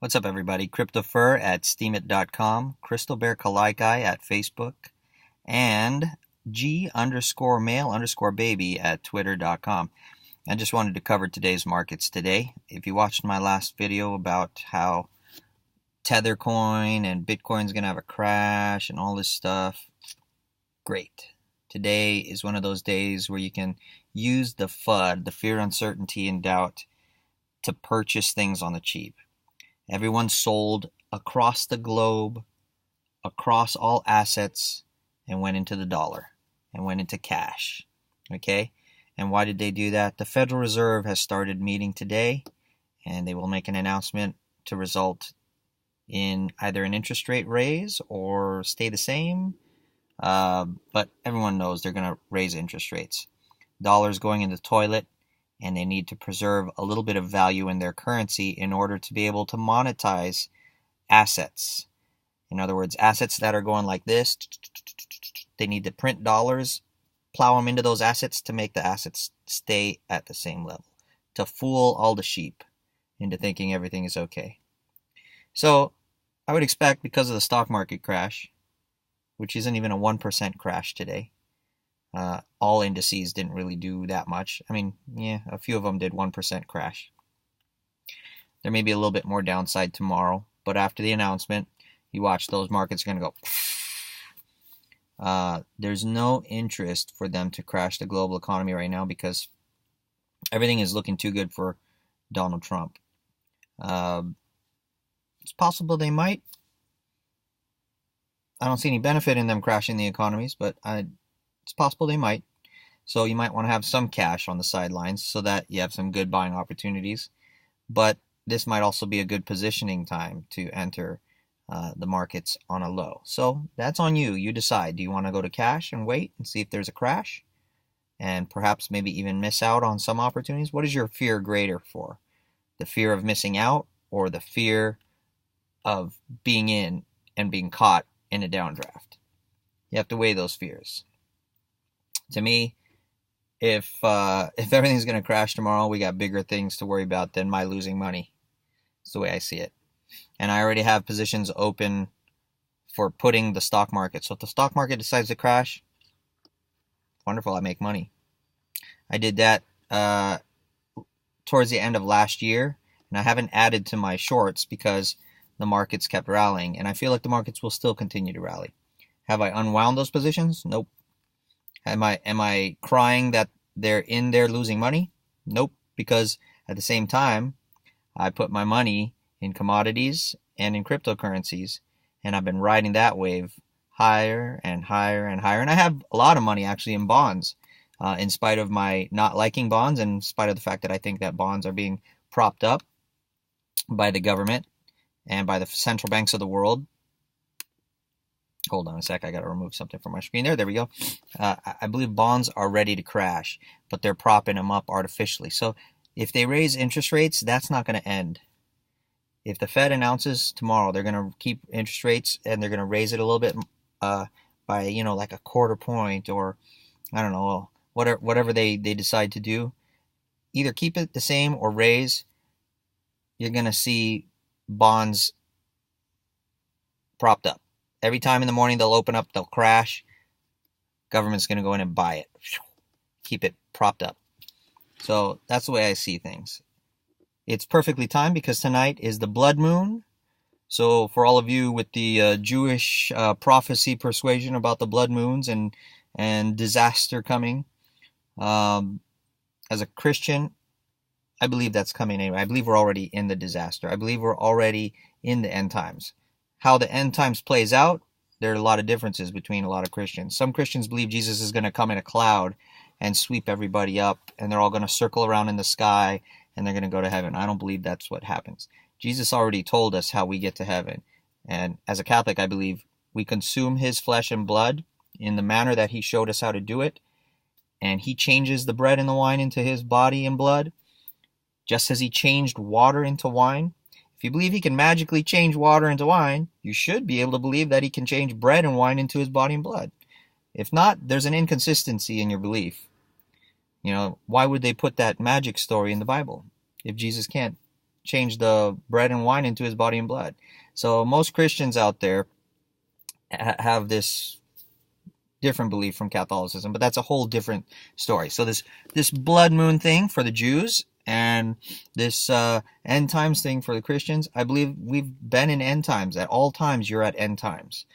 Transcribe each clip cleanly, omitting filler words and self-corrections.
What's up, everybody? CryptoFur at steemit.com, Crystal Bear Kalaikai at Facebook, and G_male_baby at twitter.com. I just wanted to cover today's markets today. If you watched my last video about how Tethercoin and Bitcoin's going to have a crash and all this stuff, great. Today is one of those days where you can use the FUD, the fear, uncertainty, and doubt, to purchase things on the cheap. Everyone sold across the globe, across all assets, and went into the dollar and went into cash. Okay? And why did they do that? The Federal Reserve has started meeting today, and they will make an announcement to result in either an interest rate raise or stay the same. But everyone knows they're going to raise interest rates. Dollar's going in the toilet, and they need to preserve a little bit of value in their currency in order to be able to monetize assets. In other words, assets that are going like this, they need to print dollars, plow them into those assets to make the assets stay at the same level, to fool all the sheep into thinking everything is okay. So I would expect, because of the stock market crash, which isn't even a 1% crash today, all indices didn't really do that much. I mean, yeah, a few of them did 1% crash. There may be a little bit more downside tomorrow, but after the announcement, you watch, those markets are going to go. There's no interest for them to crash the global economy right now because everything is looking too good for Donald Trump. It's possible they might. I don't see any benefit in them crashing the economies, but it's possible they might. So you might want to have some cash on the sidelines so that you have some good buying opportunities. But this might also be a good positioning time to enter the markets on a low. So that's on you. You decide. Do you want to go to cash and wait and see if there's a crash? And perhaps maybe even miss out on some opportunities? What is your fear greater for? The fear of missing out or the fear of being in and being caught in a downdraft? You have to weigh those fears. To me, if everything's going to crash tomorrow, we got bigger things to worry about than my losing money. That's the way I see it. And I already have positions open for putting the stock market. So if the stock market decides to crash, wonderful, I make money. I did that towards the end of last year, and I haven't added to my shorts because the markets kept rallying, and I feel like the markets will still continue to rally. Have I unwound those positions? Nope. Am I crying that they're in there losing money? Nope, because at the same time, I put my money in commodities and in cryptocurrencies, and I've been riding that wave higher and higher and higher. And I have a lot of money actually in bonds, in spite of my not liking bonds, and in spite of the fact that I think that bonds are being propped up by the government and by the central banks of the world. Hold on a sec, I got to remove something from my screen there. There we go. I believe bonds are ready to crash, but they're propping them up artificially. So if they raise interest rates, that's not going to end. If the Fed announces tomorrow they're going to keep interest rates and they're going to raise it a little bit by, like a quarter point, or I don't know, whatever they decide to do, either keep it the same or raise, you're going to see bonds propped up. Every time in the morning they'll open up, they'll crash. Government's going to go in and buy it. Keep it propped up. So that's the way I see things. It's perfectly timed because tonight is the blood moon. So for all of you with the Jewish prophecy persuasion about the blood moons and disaster coming, as a Christian, I believe that's coming anyway. I believe we're already in the disaster. I believe we're already in the end times. How the end times plays out, there are a lot of differences between a lot of Christians. Some Christians believe Jesus is going to come in a cloud and sweep everybody up, and they're all going to circle around in the sky, and they're going to go to heaven. I don't believe that's what happens. Jesus already told us how we get to heaven. And as a Catholic, I believe we consume his flesh and blood in the manner that he showed us how to do it, and he changes the bread and the wine into his body and blood, just as he changed water into wine. If you believe he can magically change water into wine, you should be able to believe that he can change bread and wine into his body and blood. If not, there's an inconsistency in your belief. Why would they put that magic story in the Bible if Jesus can't change the bread and wine into his body and blood. So most Christians out there have this different belief from Catholicism, but that's a whole different story. So this blood moon thing for the Jews and this end times thing for the Christians, I believe we've been in end times. At all times, you're at end times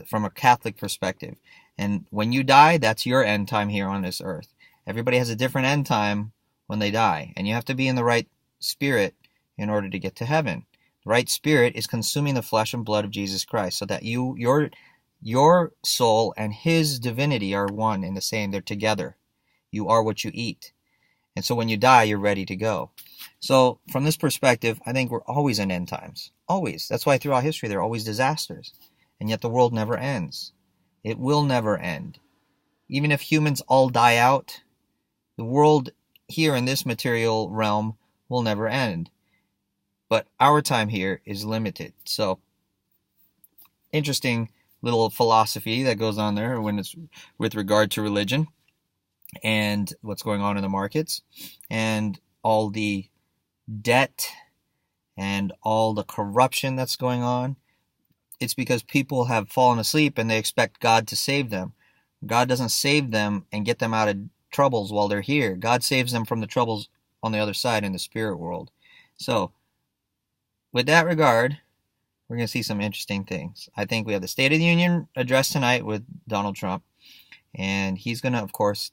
from a Catholic perspective. And when you die, that's your end time here on this earth. Everybody has a different end time when they die, and you have to be in the right spirit in order to get to heaven. The right spirit is consuming the flesh and blood of Jesus Christ, so that your soul and his divinity are one and the same. They're together. You are what you eat. And so when you die, you're ready to go. So from this perspective, I think we're always in end times. Always. That's why throughout history there are always disasters. And yet the world never ends. It will never end. Even if humans all die out, the world here in this material realm will never end. But our time here is limited. So interesting little philosophy that goes on there when it's with regard to religion and what's going on in the markets and all the debt and all the corruption that's going on. It's because people have fallen asleep and they expect God to save them. God doesn't save them and get them out of troubles while they're here. God saves them from the troubles on the other side in the spirit world. So with that regard, we're going to see some interesting things. I think we have the State of the Union address tonight with Donald Trump, and he's going to, of course,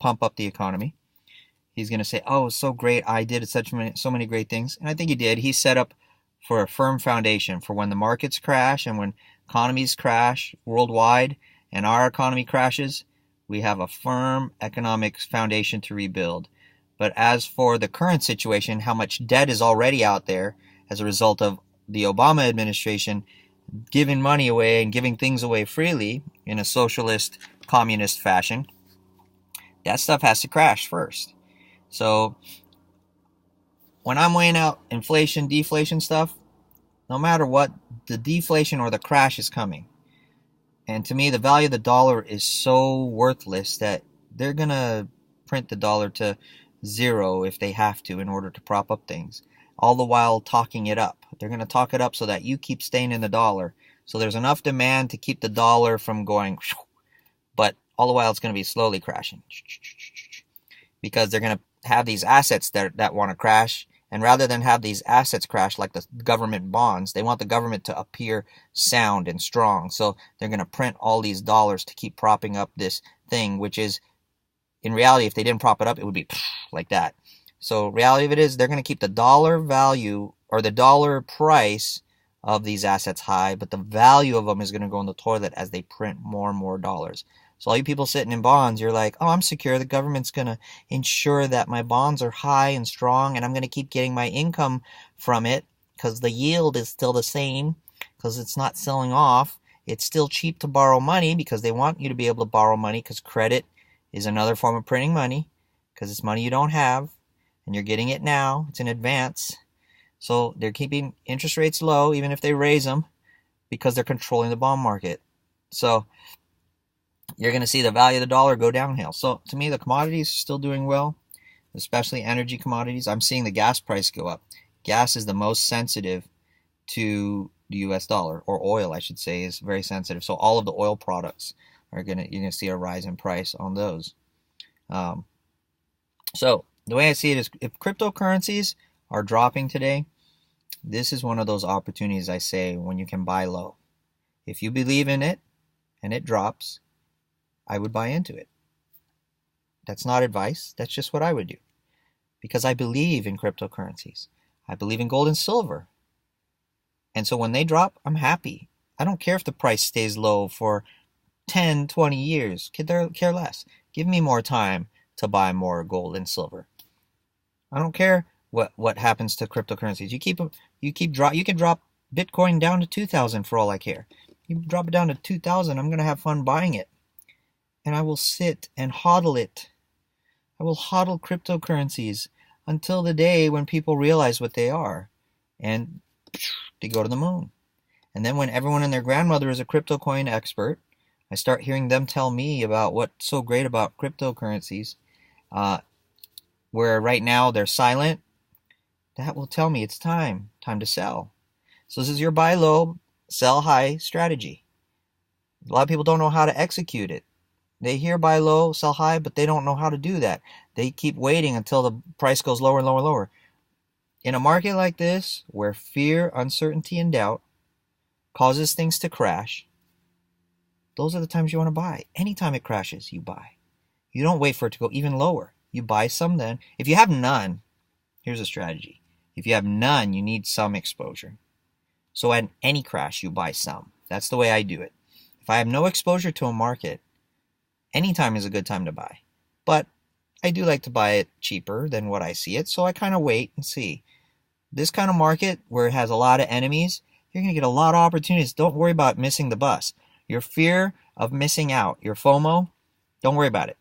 pump up the economy. He's going to say, oh, so great, I did so many great things, and I think he did. He set up for a firm foundation for when the markets crash and when economies crash worldwide and our economy crashes, we have a firm economic foundation to rebuild. But as for the current situation, how much debt is already out there as a result of the Obama administration giving money away and giving things away freely in a socialist, communist fashion, that stuff has to crash first. So when I'm weighing out inflation, deflation stuff, no matter what, the deflation or the crash is coming. And to me, the value of the dollar is so worthless that they're going to print the dollar to zero if they have to in order to prop up things, all the while talking it up. They're going to talk it up so that you keep staying in the dollar. So there's enough demand to keep the dollar from going, but all the while it's going to be slowly crashing because they're going to have these assets that want to crash. And rather than have these assets crash like the government bonds, they want the government to appear sound and strong. So they're going to print all these dollars to keep propping up this thing, which is, in reality, if they didn't prop it up, it would be like that. So reality of it is they're going to keep the dollar value or the dollar price of these assets high, but the value of them is going to go in the toilet as they print more and more dollars. So all you people sitting in bonds, you're like, oh, I'm secure. The government's going to ensure that my bonds are high and strong, and I'm going to keep getting my income from it because the yield is still the same because it's not selling off. It's still cheap to borrow money because they want you to be able to borrow money because credit is another form of printing money because it's money you don't have, and you're getting it now. It's in advance. So they're keeping interest rates low even if they raise them because they're controlling the bond market. So you're going to see the value of the dollar go downhill. So to me, the commodities are still doing well, especially energy commodities. I'm seeing the gas price go up. Gas is the most sensitive to the US dollar, or oil, I should say, is very sensitive. So all of the oil products you're going to see a rise in price on those. So the way I see it is if cryptocurrencies are dropping today, this is one of those opportunities I say when you can buy low. If you believe in it and it drops, I would buy into it. That's not advice. That's just what I would do. Because I believe in cryptocurrencies. I believe in gold and silver. And so when they drop, I'm happy. I don't care if the price stays low for 10, 20 years. Care less. Give me more time to buy more gold and silver. I don't care what happens to cryptocurrencies. You can drop Bitcoin down to 2,000 for all I care. You drop it down to 2,000, I'm going to have fun buying it. And I will sit and hodl it. I will hodl cryptocurrencies until the day when people realize what they are. And they go to the moon. And then when everyone and their grandmother is a crypto coin expert, I start hearing them tell me about what's so great about cryptocurrencies. Where right now they're silent. that will tell me it's time to sell. So this is your buy low, sell high strategy. A lot of people don't know how to execute it. They hear buy low, sell high, but they don't know how to do that. They keep waiting until the price goes lower and lower and lower. In a market like this, where fear, uncertainty, and doubt causes things to crash, those are the times you want to buy. Anytime it crashes, you buy. You don't wait for it to go even lower. You buy some then. If you have none, here's a strategy. If you have none, you need some exposure. So at any crash, you buy some. That's the way I do it. If I have no exposure to a market, any time is a good time to buy. But I do like to buy it cheaper than what I see it, so I kind of wait and see. This kind of market where it has a lot of enemies, you're going to get a lot of opportunities. Don't worry about missing the bus. Your fear of missing out, your FOMO, don't worry about it.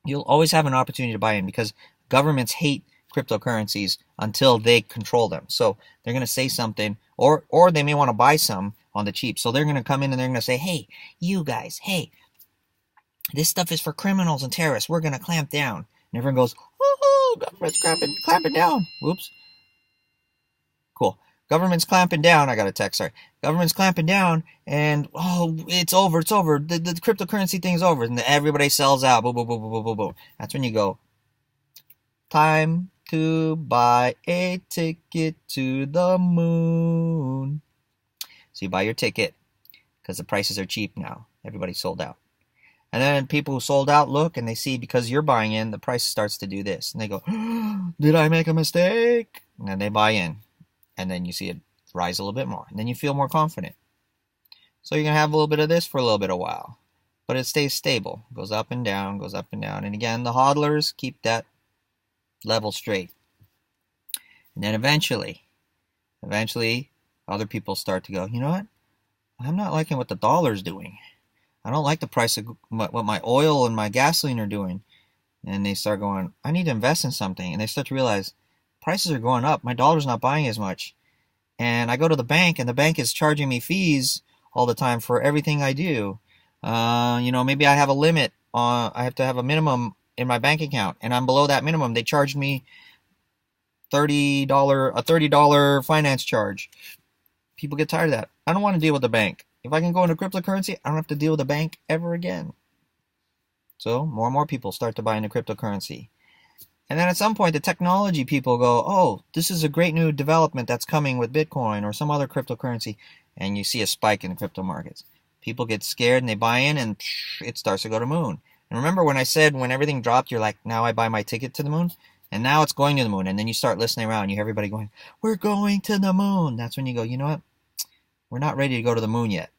You'll always have an opportunity to buy in because governments hate cryptocurrencies until they control them. So they're going to say something, or they may want to buy some on the cheap. So they're going to come in and they're going to say, hey, you guys, hey, this stuff is for criminals and terrorists. We're going to clamp down. And everyone goes, oh, government's clamping down. Whoops. Cool. Government's clamping down. I got a text, sorry. Government's clamping down, and it's over. The cryptocurrency thing's over, and everybody sells out. Boom, boom, boom, boom, boom, boom, boom. That's when you go, time to buy a ticket to the moon. So you buy your ticket because the prices are cheap now. Everybody's sold out. And then people who sold out look and they see because you're buying in, the price starts to do this. And they go, did I make a mistake? And then they buy in. And then you see it rise a little bit more. And then you feel more confident. So you're going to have a little bit of this for a little bit of while. But it stays stable. Goes up and down, goes up and down. And again, the hodlers keep that level straight. And then eventually, other people start to go, you know what? I'm not liking what the dollar's doing. I don't like the price of what my oil and my gasoline are doing. And they start going, I need to invest in something. And they start to realize, prices are going up. My dollar's not buying as much. And I go to the bank, and the bank is charging me fees all the time for everything I do. Maybe I have a limit. I have to have a minimum in my bank account, and I'm below that minimum. They charged me a $30 finance charge. People get tired of that. I don't want to deal with the bank. If I can go into cryptocurrency, I don't have to deal with the bank ever again. So more and more people start to buy into cryptocurrency. And then at some point, the technology people go, oh, this is a great new development that's coming with Bitcoin or some other cryptocurrency. And you see a spike in the crypto markets. People get scared and they buy in, and it starts to go to the moon. And remember when I said when everything dropped, you're like, now I buy my ticket to the moon? And now it's going to the moon. And then you start listening around. You hear everybody going, we're going to the moon. That's when you go, you know what? We're not ready to go to the moon yet.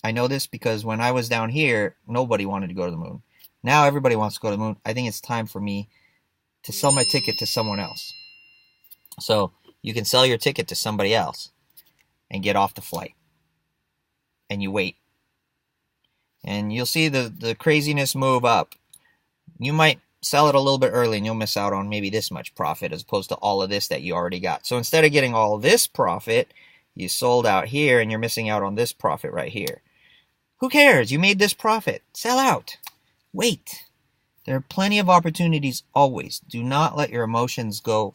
I know this because when I was down here, nobody wanted to go to the moon. Now everybody wants to go to the moon. I think it's time for me to sell my ticket to someone else. So you can sell your ticket to somebody else and get off the flight. And you wait. And you'll see the craziness move up. You might sell it a little bit early and you'll miss out on maybe this much profit as opposed to all of this that you already got. So instead of getting all this profit, you sold out here and you're missing out on this profit right here. Who cares? You made this profit. Sell out. Wait. There are plenty of opportunities always. Do not let your emotions go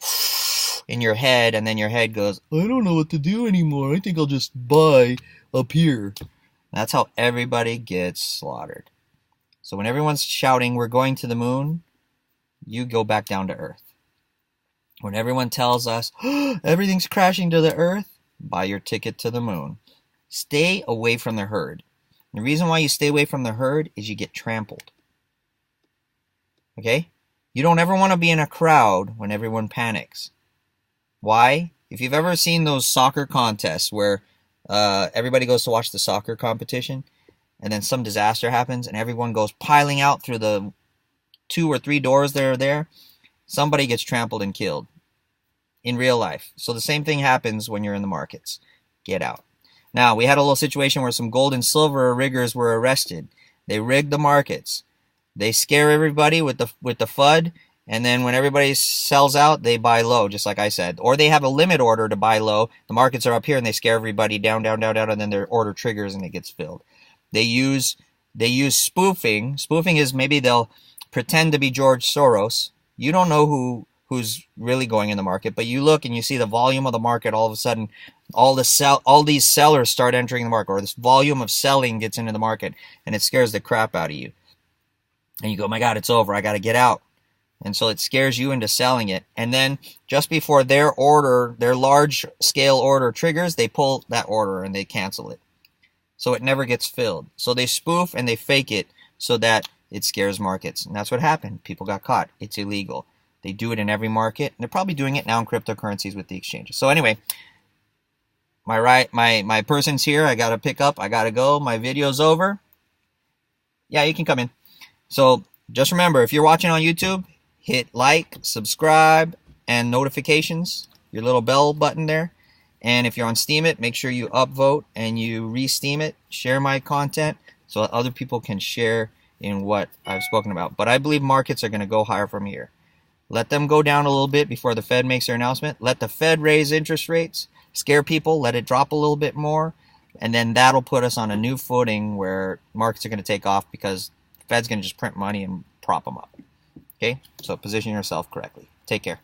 in your head and then your head goes, I don't know what to do anymore. I think I'll just buy up here. That's how everybody gets slaughtered. So when everyone's shouting, we're going to the moon, you go back down to earth. When everyone tells us, everything's crashing to the earth, buy your ticket to the moon. Stay away from the herd. The reason why you stay away from the herd is you get trampled. Okay? You don't ever want to be in a crowd when everyone panics. Why? If you've ever seen those soccer contests where everybody goes to watch the soccer competition and then some disaster happens and everyone goes piling out through the 2 or 3 doors that are there, somebody gets trampled and killed in real life. So the same thing happens when you're in the markets. Get out. Now, we had a little situation where some gold and silver riggers were arrested. They rigged the markets. They scare everybody with the FUD, and then when everybody sells out, they buy low, just like I said. Or they have a limit order to buy low. The markets are up here, and they scare everybody down, down, down, down, and then their order triggers and it gets filled. They use spoofing. Spoofing is maybe they'll pretend to be George Soros. You don't know who who's really going in the market, but you look and you see the volume of the market. All of a sudden, all these sellers start entering the market, or this volume of selling gets into the market, and it scares the crap out of you. And you go, my God, it's over. I got to get out. And so it scares you into selling it. And then just before their order, their large scale order triggers, they pull that order and they cancel it. So it never gets filled. So they spoof and they fake it so that it scares markets. And that's what happened. People got caught. It's illegal. They do it in every market. And they're probably doing it now in cryptocurrencies with the exchanges. So anyway, my person's here. I got to pick up. I got to go. My video's over. Yeah, you can come in. So just remember, if you're watching on YouTube, hit like, subscribe, and notifications, your little bell button there. And if you're on Steemit, make sure you upvote and you re-Steem it. Share my content so that other people can share in what I've spoken about. But I believe markets are going to go higher from here. Let them go down a little bit before the Fed makes their announcement. Let the Fed raise interest rates, scare people, let it drop a little bit more, and then that'll put us on a new footing where markets are going to take off because the Fed's going to just print money and prop them up. Okay? So position yourself correctly. Take care.